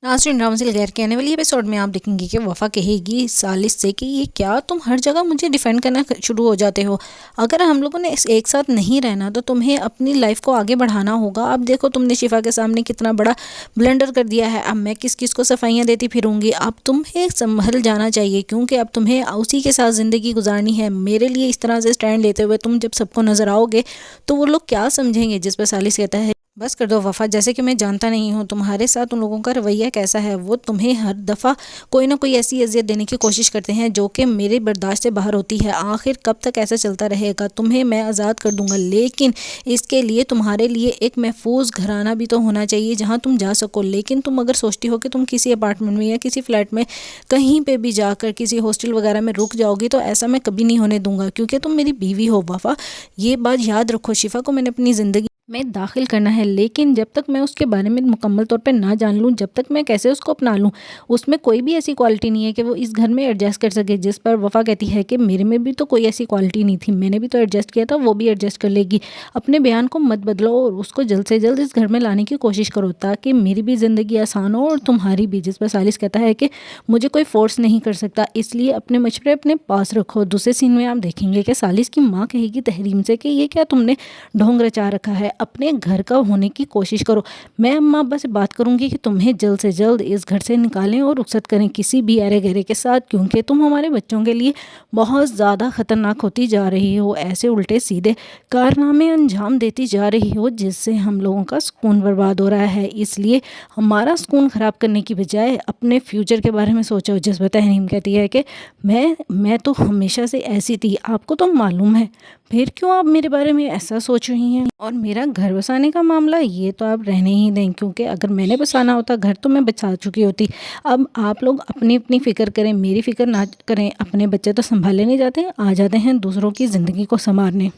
नाज़रीन, drama serial गैर के आने वाली एपिसोड में आप देखेंगे कि वफ़ा कहेगी सालिस से कि ये क्या तुम हर जगह मुझे डिफेंड करना शुरू हो जाते हो। अगर हम लोगों ने एक साथ नहीं रहना तो तुम्हें अपनी लाइफ को आगे बढ़ाना होगा। अब देखो तुमने शिफा के सामने कितना बड़ा ब्लंडर कर दिया है। अब मैं किस किस को सफाइयाँ देती फिरूंगी। अब तुम्हें संभल जाना चाहिए क्योंकि अब तुम्हें उसी के साथ ज़िंदगी गुजारनी है। मेरे लिए इस तरह से स्टैंड लेते हुए तुम जब सबको नज़र आओगे तो वो लोग क्या समझेंगे। जिस पर सालिस कहता है, बस कर दो वफ़ा, जैसे कि मैं जानता नहीं हूँ तुम्हारे साथ उन लोगों का रवैया कैसा है। वो तुम्हें हर दफ़ा कोई ना कोई ऐसी अजियत देने की कोशिश करते हैं जो कि मेरे बर्दाश्त से बाहर होती है। आखिर कब तक ऐसा चलता रहेगा। तुम्हें मैं आज़ाद कर दूंगा, लेकिन इसके लिए तुम्हारे लिए एक महफूज घराना भी तो होना चाहिए जहाँ तुम जा सको। लेकिन तुम अगर सोचती हो कि तुम किसी अपार्टमेंट में या किसी फ्लैट में कहीं पर भी जाकर किसी हॉस्टल वगैरह में रुक जाओगी तो ऐसा मैं कभी नहीं होने दूंगा, क्योंकि तुम मेरी बीवी हो वफ़ा। ये बात याद रखो। शिफा को मैंने अपनी ज़िंदगी में दाखिल करना है, लेकिन जब तक मैं उसके बारे में मुकम्मल तौर पे ना जान लूँ, जब तक मैं कैसे उसको अपना लूँ, उसमें कोई भी ऐसी क्वालिटी नहीं है कि वो इस घर में एडजस्ट कर सके। जिस पर वफ़ा कहती है कि मेरे में भी तो कोई ऐसी क्वालिटी नहीं थी, मैंने भी तो एडजस्ट किया था, वो भी एडजस्ट कर लेगी। अपने बयान को मत बदलो और उसको जल्द से जल्द इस घर में लाने की कोशिश करो ताकि मेरी भी ज़िंदगी आसान हो और तुम्हारी भी। जिस पर सालिस कहता है कि मुझे कोई फोर्स नहीं कर सकता, इसलिए अपने मशवरे अपने पास रखो। दूसरे सीन में आप देखेंगे कि सालिस की माँ कहेगी तहरीम से कि ये क्या तुमने ढोंग रचा रखा है, अपने घर का होने की कोशिश करो। मैं अम्मा अब्बा से बात करूंगी कि तुम्हें जल्द से जल्द इस घर से निकालें और रुखसत करें किसी भी अरे गहरे के साथ, क्योंकि तुम हमारे बच्चों के लिए बहुत ज़्यादा ख़तरनाक होती जा रही हो। ऐसे उल्टे सीधे कारनामे अंजाम देती जा रही हो जिससे हम लोगों का सुकून बर्बाद हो रहा है। इसलिए हमारा सुकून ख़राब करने की बजाय अपने फ्यूचर के बारे में सोचो। जिस पर तहरीम कहती है कि मैं तो हमेशा से ऐसी थी, आपको तो मालूम है, फिर क्यों आप मेरे बारे में ऐसा सोच रही हैं। और मेरा घर बसाने का मामला ये तो आप रहने ही दें, क्योंकि अगर मैंने बसाना होता घर तो मैं बचा चुकी होती। अब आप लोग अपनी अपनी फ़िक्र करें, मेरी फ़िक्र ना करें। अपने बच्चे तो संभाले नहीं जाते, आ जाते हैं दूसरों की ज़िंदगी को संवारने।